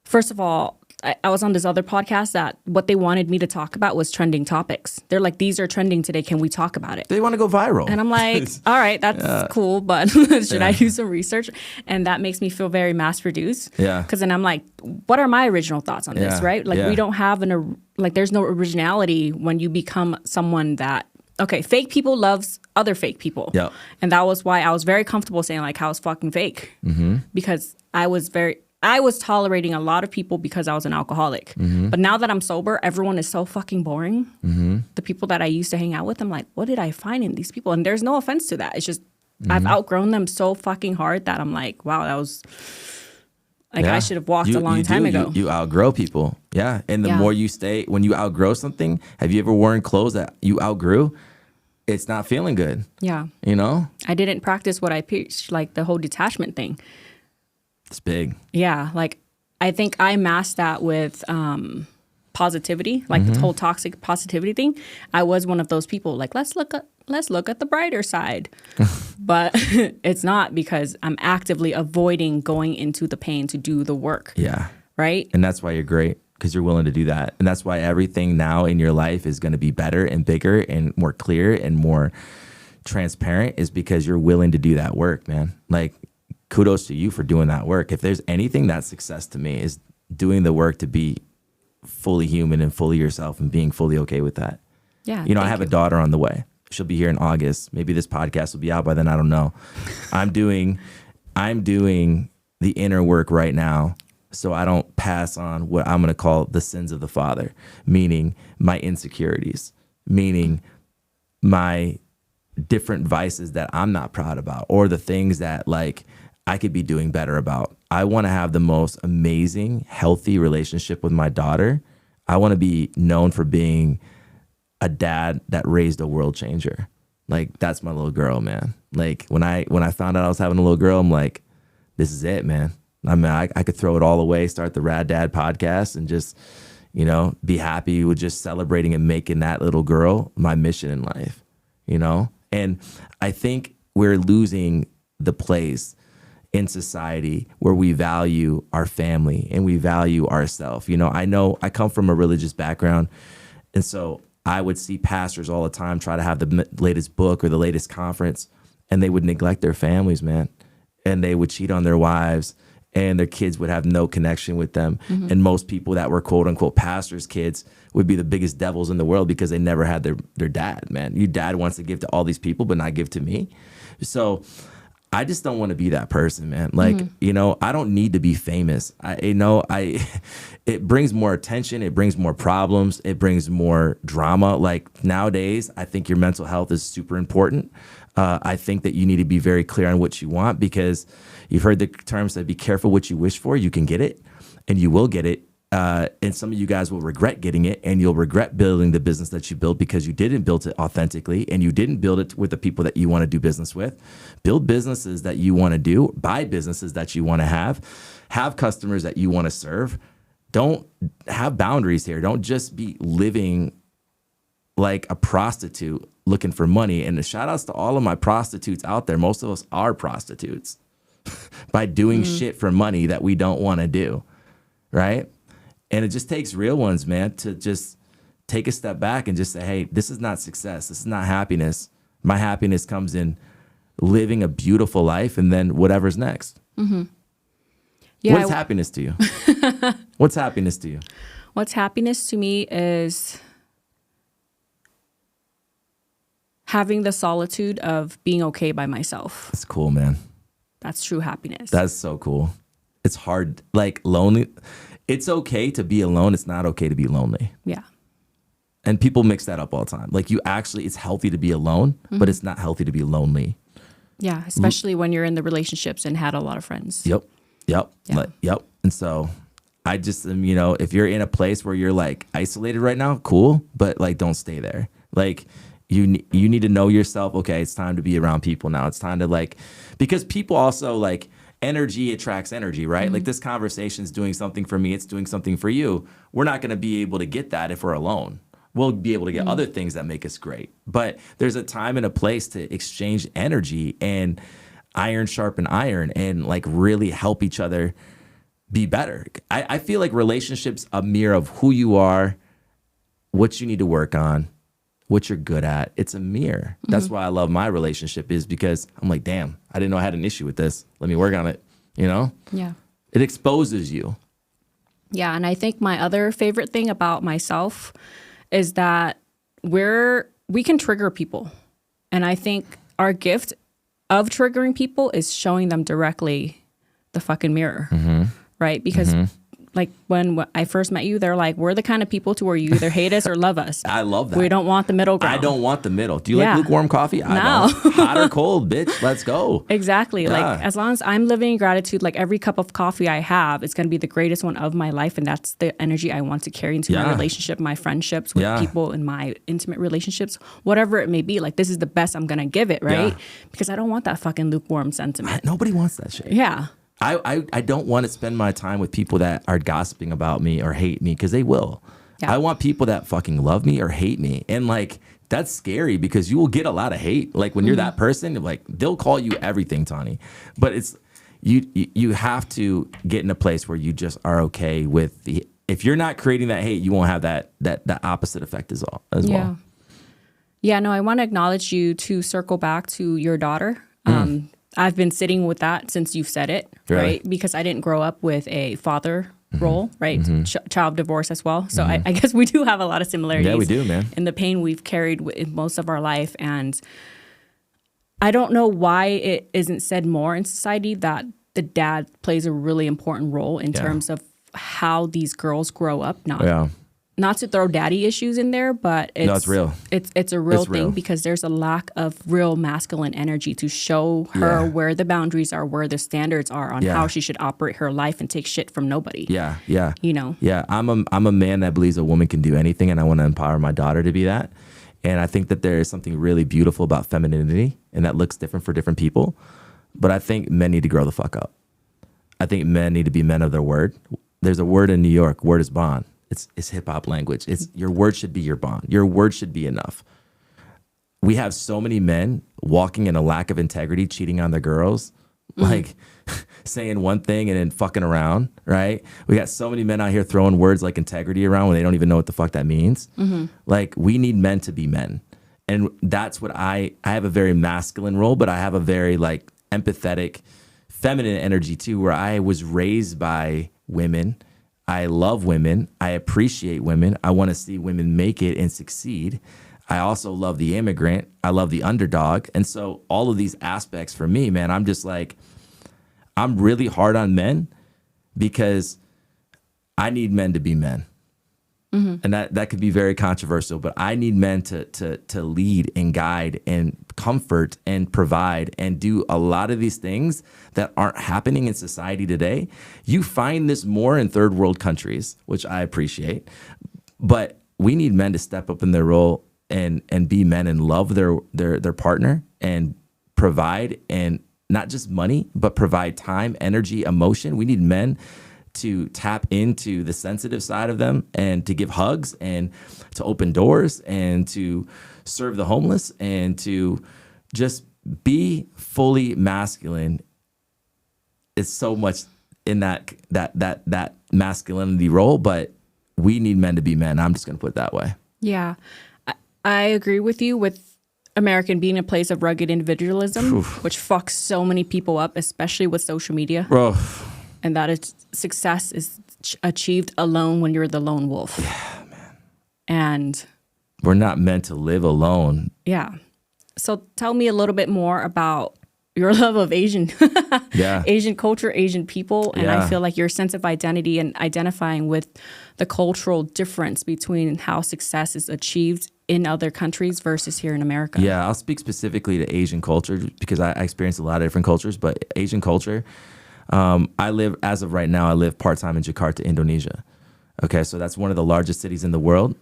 A: first of all, I was on this other podcast that what they wanted me to talk about was trending topics. They're like, these are trending today. Can we talk about it?
B: They want to go viral.
A: And I'm like, all right, that's cool, but should I do some research? And that makes me feel very mass produced.
B: Yeah.
A: Because then I'm like, what are my original thoughts on this, right? Like we don't have there's no originality when you become someone that, okay, fake people loves other fake people.
B: Yeah.
A: And that was why I was very comfortable saying like, how's fucking fake? Because I was tolerating a lot of people because I was an alcoholic. But now that I'm sober, everyone is so fucking boring. The people that I used to hang out with, I'm like, what did I find in these people? And there's no offense to that. It's just I've outgrown them so fucking hard that I'm like, wow, that was like I should have walked a long time ago.
B: You outgrow people. Yeah. And the more you stay, when you outgrow something, have you ever worn clothes that you outgrew? It's not feeling good.
A: Yeah.
B: I
A: didn't practice what I preached, like the whole detachment thing.
B: It's big.
A: Yeah, like I think I masked that with positivity, like the whole toxic positivity thing. I was one of those people like let's look at the brighter side, but it's not because I'm actively avoiding going into the pain to do the work.
B: Yeah,
A: right.
B: And that's why you're great because you're willing to do that, and that's why everything now in your life is going to be better and bigger and more clear and more transparent is because you're willing to do that work, man. Like. Kudos to you for doing that work. If there's anything that's success to me is doing the work to be fully human and fully yourself and being fully okay with that.
A: Yeah.
B: You know, I have a daughter on the way. She'll be here in August. Maybe this podcast will be out by then. I don't know. I'm doing the inner work right now so I don't pass on what I'm going to call the sins of the father, meaning my insecurities, meaning my different vices that I'm not proud about, or the things that like I could be doing better about. I want to have the most amazing, healthy relationship with my daughter. I want to be known for being a dad that raised a world changer. Like, that's my little girl, man. Like, when I found out I was having a little girl, I'm like, this is it, man. I mean, I could throw it all away, start the Rad Dad podcast, and just, you know, be happy with just celebrating and making that little girl my mission in life, you know? And I think we're losing the place in society where we value our family and we value ourselves. You know I come from a religious background, and so I would see pastors all the time try to have the latest book or the latest conference, and they would neglect their families, man. And they would cheat on their wives, and their kids would have no connection with them. Mm-hmm. And most people that were quote unquote pastors' kids would be the biggest devils in the world because they never had their dad, man. Your dad wants to give to all these people, but not give to me. So I just don't want to be that person, man. Like, you know, I don't need to be famous. It brings more attention. It brings more problems. It brings more drama. Like, nowadays, I think your mental health is super important. I think that you need to be very clear on what you want, because you've heard the term said, be careful what you wish for. You can get it, and you will get it. And some of you guys will regret getting it, and you'll regret building the business that you built because you didn't build it authentically, and you didn't build it with the people that you want to do business with. Build businesses that you want to do, buy businesses that you want to have customers that you want to serve. Don't have boundaries here. Don't just be living like a prostitute looking for money. And the shout outs to all of my prostitutes out there. Most of us are prostitutes by doing shit for money that we don't want to do. Right. And it just takes real ones, man, to just take a step back and just say, hey, this is not success. This is not happiness. My happiness comes in living a beautiful life, and then whatever's next. Mm-hmm. Yeah, what is happiness to you? What's happiness to you?
A: What's happiness to me is having the solitude of being okay by myself.
B: That's cool, man.
A: That's true happiness.
B: That's so cool. It's hard, like lonely. It's okay to be alone. It's not okay to be lonely.
A: Yeah.
B: And people mix that up all the time. Like, it's healthy to be alone, but it's not healthy to be lonely.
A: Yeah, especially when you're in the relationships and had a lot of friends.
B: Yep.
A: Yeah.
B: Yep. And so I just, if you're in a place where you're like isolated right now, cool, but like, don't stay there. Like, you need to know yourself. Okay, it's time to be around people now. It's time to because people also like, energy attracts energy, right? Like, this conversation is doing something for me. It's doing something for you. We're not going to be able to get that if we're alone. We'll be able to get other things that make us great. But there's a time and a place to exchange energy and iron sharpen iron and like really help each other be better. I feel like relationships a mirror of who you are, what you need to work on, what you're good at. It's a mirror. That's why I love my relationship, is because I'm like, damn, I didn't know I had an issue with this. Let me work on it, you know?
A: Yeah.
B: It exposes you.
A: Yeah, and I think my other favorite thing about myself is that we can trigger people. And I think our gift of triggering people is showing them directly the fucking mirror, right? Because like when I first met you, they're like, we're the kind of people to where you either hate us or love us.
B: I love that.
A: We don't want the middle ground.
B: I don't want the middle. Do you like lukewarm coffee? I don't. Hot or cold, bitch. Let's go.
A: Exactly.
B: Yeah.
A: Like, as long as I'm living in gratitude, like every cup of coffee I have, it's going to be the greatest one of my life. And that's the energy I want to carry into my relationship, my friendships with people in my intimate relationships, whatever it may be. Like, this is the best I'm going to give it, right? Yeah. Because I don't want that fucking lukewarm sentiment.
B: Nobody wants that shit.
A: Yeah.
B: I don't want to spend my time with people that are gossiping about me or hate me, because they will. Yeah. I want people that fucking love me or hate me. And like, that's scary, because you will get a lot of hate. Like, when you're that person, like, they'll call you everything, Tawny. But it's you have to get in a place where you just are okay with if you're not creating that hate, you won't have that opposite effect as well.
A: Yeah, no, I want to acknowledge you to circle back to your daughter. I've been sitting with that since you've said it, right? Because I didn't grow up with a father role, right? Child divorce as well. So I guess we do have a lot of similarities.
B: Yeah, we do, man.
A: In the pain we've carried in most of our life. And I don't know why it isn't said more in society that the dad plays a really important role in terms of how these girls grow up. Not to throw daddy issues in there, but
B: it's real.
A: It's a real thing because there's a lack of real masculine energy to show her where the boundaries are, where the standards are on how she should operate her life and take shit from nobody. You know?
B: Yeah, I'm a man that believes a woman can do anything, and I want to empower my daughter to be that. And I think that there is something really beautiful about femininity, and that looks different for different people. But I think men need to grow the fuck up. I think men need to be men of their word. There's a word in New York, word is bond. It's hip hop language. It's your word should be your bond. Your word should be enough. We have so many men walking in a lack of integrity, cheating on their girls, like saying one thing and then fucking around, right? We got so many men out here throwing words like integrity around when they don't even know what the fuck that means. Like, we need men to be men. And that's what I have a very masculine role, but I have a very like empathetic, feminine energy too, where I was raised by women. I love women. I appreciate women. I want to see women make it and succeed. I also love the immigrant. I love the underdog. And so all of these aspects for me, man, I'm just like, I'm really hard on men because I need men to be men. And that could be very controversial, but I need men to lead and guide and comfort and provide and do a lot of these things that aren't happening in society today. You find this more in third world countries, which I appreciate, but we need men to step up in their role and be men and love their partner and provide, and not just money, but provide time, energy, emotion. We need men to tap into the sensitive side of them and to give hugs and to open doors and to serve the homeless and to just be fully masculine. It's so much in that masculinity role, but we need men to be men. I'm just going to put it that way.
A: Yeah. I agree with you with American being a place of rugged individualism, which fucks so many people up, especially with social media.
B: Bro.
A: And that is success is achieved alone when you're the lone wolf.
B: Yeah, man.
A: And
B: we're not meant to live alone.
A: Yeah. So tell me a little bit more about your love of Asian culture, Asian people. And I feel like your sense of identity and identifying with the cultural difference between how success is achieved in other countries versus here in America.
B: Yeah, I'll speak specifically to Asian culture because I experienced a lot of different cultures, but Asian culture, I live part-time in Jakarta, Indonesia. Okay, so that's one of the largest cities in the world.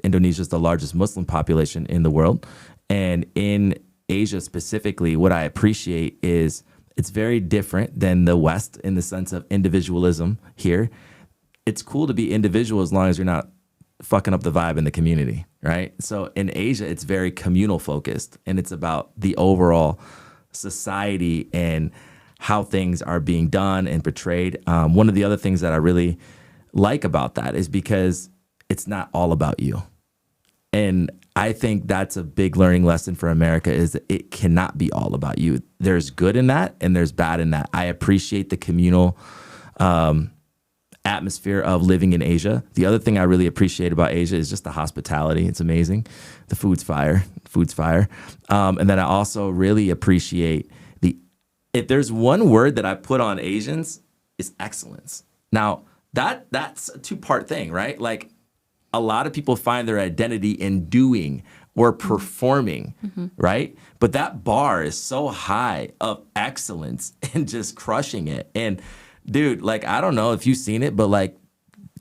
B: Indonesia is the largest Muslim population in the world. And in Asia specifically, what I appreciate is it's very different than the West in the sense of individualism here. It's cool to be individual as long as you're not fucking up the vibe in the community, right? So in Asia, it's very communal focused, and it's about the overall society and how things are being done and portrayed. One of the other things that I really like about that is because it's not all about you. And I think that's a big learning lesson for America is that it cannot be all about you. There's good in that and there's bad in that. I appreciate the communal atmosphere of living in Asia. The other thing I really appreciate about Asia is just the hospitality. It's amazing. The food's fire. And then I also really appreciate if there's one word that I put on Asians, it's excellence. Now, that's a two-part thing, right? Like, a lot of people find their identity in doing or performing, right? But that bar is so high of excellence and just crushing it. And dude, like, I don't know if you've seen it, but like,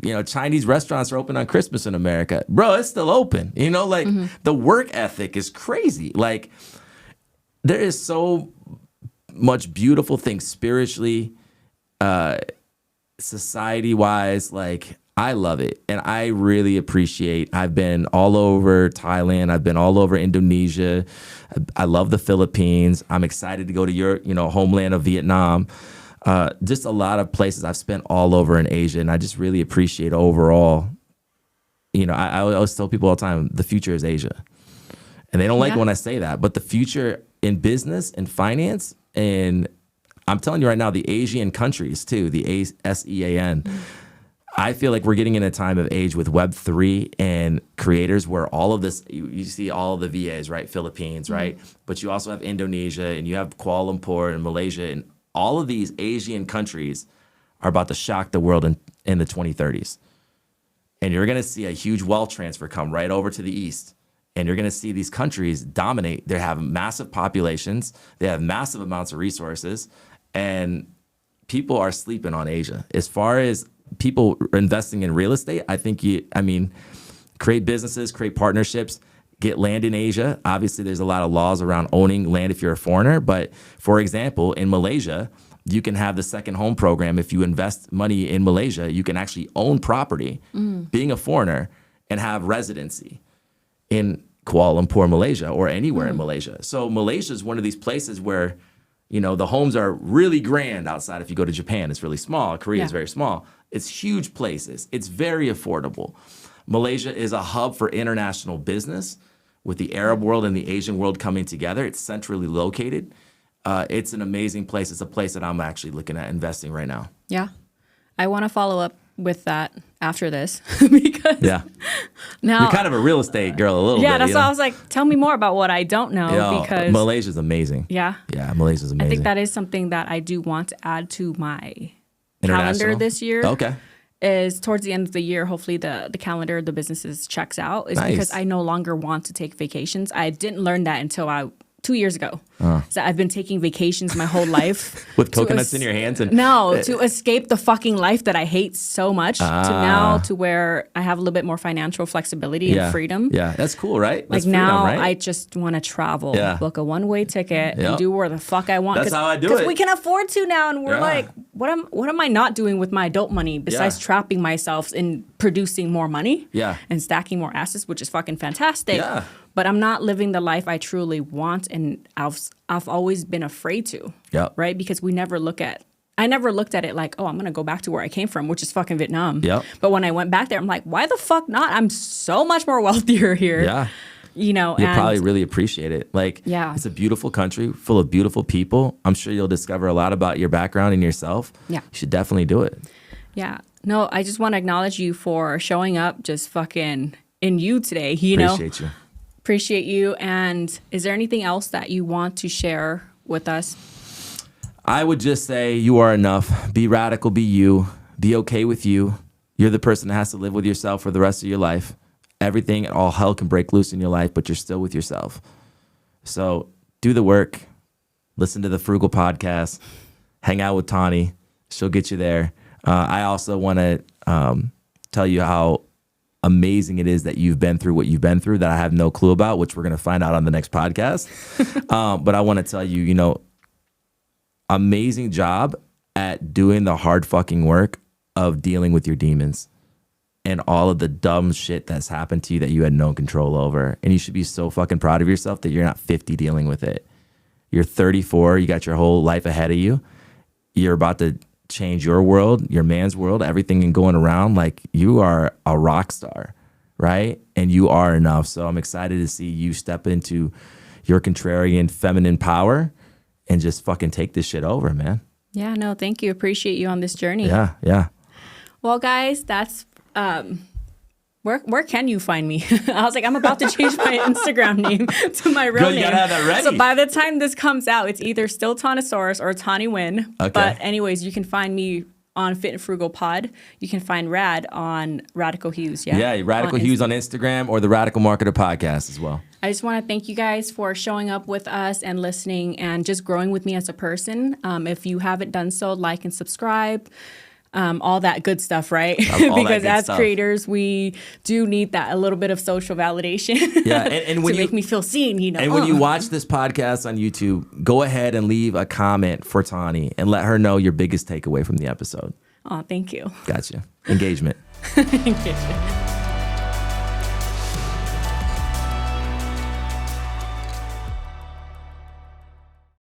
B: you know, Chinese restaurants are open on Christmas in America. Bro, it's still open. You know, like the work ethic is crazy. Like, there is so much beautiful things spiritually, society-wise. Like, I love it. And I really appreciate, I've been all over Thailand. I've been all over Indonesia. I love the Philippines. I'm excited to go to your, homeland of Vietnam. Just a lot of places I've spent all over in Asia. And I just really appreciate overall, I always tell people all the time, the future is Asia. And they don't like it when I say that, but the future in business and finance, and I'm telling you right now, the Asian countries too, the ASEAN, I feel like we're getting in a time of age with Web3 and creators where all of this, you see all of the VAs, right? Philippines, right? But you also have Indonesia and you have Kuala Lumpur and Malaysia, and all of these Asian countries are about to shock the world in the 2030s. And you're going to see a huge wealth transfer come right over to the East. And you're going to see these countries dominate. They have massive populations. They have massive amounts of resources. And people are sleeping on Asia. As far as people investing in real estate, I think create businesses, create partnerships, get land in Asia. Obviously, there's a lot of laws around owning land if you're a foreigner. But for example, in Malaysia, you can have the second home program. If you invest money in Malaysia, you can actually own property, being a foreigner, and have residency in Kuala Lumpur, Malaysia, or anywhere in Malaysia. So Malaysia is one of these places where, the homes are really grand outside. If you go to Japan, it's really small. Korea is very small. It's huge places. It's very affordable. Malaysia is a hub for international business with the Arab world and the Asian world coming together. It's centrally located. It's an amazing place. It's a place that I'm actually looking at investing right now.
A: Yeah. I want to follow up with that after this because now
B: you're kind of a real estate girl a little bit.
A: Yeah, that's why I was like, tell me more about what I don't know because
B: Malaysia's amazing. Yeah, Malaysia's amazing.
A: I think that is something that I do want to add to my calendar this year. Okay. Is towards the end of the year, hopefully the calendar of the businesses checks out. Is because I no longer want to take vacations. I didn't learn that until 2 years ago. So I've been taking vacations my whole life.
B: With coconuts in your hands?
A: To escape the fucking life that I hate so much to now to where I have a little bit more financial flexibility and freedom.
B: Yeah, that's cool, right? That's
A: like now
B: freedom, right?
A: I just want to travel, book a one-way ticket and do where the fuck I want.
B: That's how I do it.
A: Because we can afford to now and we're like, what am I not doing with my adult money besides trapping myself in producing more money and stacking more assets, which is fucking fantastic. Yeah. But I'm not living the life I truly want, and I've always been afraid to, right? Because I never looked at it like, oh, I'm going to go back to where I came from, which is fucking Vietnam. Yep. But when I went back there, I'm like, why the fuck not? I'm so much more wealthier here. Yeah. You'll
B: probably really appreciate it. Like, it's a beautiful country full of beautiful people. I'm sure you'll discover a lot about your background and yourself. Yeah. You should definitely do it.
A: Yeah. No, I just want to acknowledge you for showing up just fucking in you today.
B: Appreciate you.
A: Appreciate you. And is there anything else that you want to share with us?
B: I would just say you are enough. Be radical, be you. Be okay with you. You're the person that has to live with yourself for the rest of your life. Everything, all hell can break loose in your life, but you're still with yourself. So do the work. Listen to the Frugal podcast. Hang out with Tani. She'll get you there. I also want to tell you how amazing it is that you've been through what you've been through that I have no clue about, which we're going to find out on the next podcast. But I want to tell you, amazing job at doing the hard fucking work of dealing with your demons and all of the dumb shit that's happened to you that you had no control over. And you should be so fucking proud of yourself that you're not 50 dealing with it. You're 34. You got your whole life ahead of you. You're about to change your world, your man's world, everything and going around. Like, you are a rock star, right? And you are enough. So I'm excited to see you step into your contrarian feminine power and just fucking take this shit over, man.
A: Yeah, no, thank you. Appreciate you on this journey.
B: Yeah.
A: Well, guys, that's where can you find me? I was like, I'm about to change my Instagram name to my real name.
B: You gotta have that ready.
A: So by the time this comes out, it's either still Tanosaurus or Tani Nguyen. Okay. But anyways, you can find me on Fit and Frugal Pod. You can find Rad on Radikal Hughes.
B: Yeah, Radikal Hughes on Instagram or the Radical Marketer podcast as well.
A: I just want to thank you guys for showing up with us and listening and just growing with me as a person. If you haven't done so, like and subscribe. All that good stuff, right? Because as creators, we do need that a little bit of social validation and to make me feel seen,
B: And when you watch this podcast on YouTube, go ahead and leave a comment for Tani and let her know your biggest takeaway from the episode.
A: Oh, thank you.
B: Gotcha. Engagement.
A: Engagement.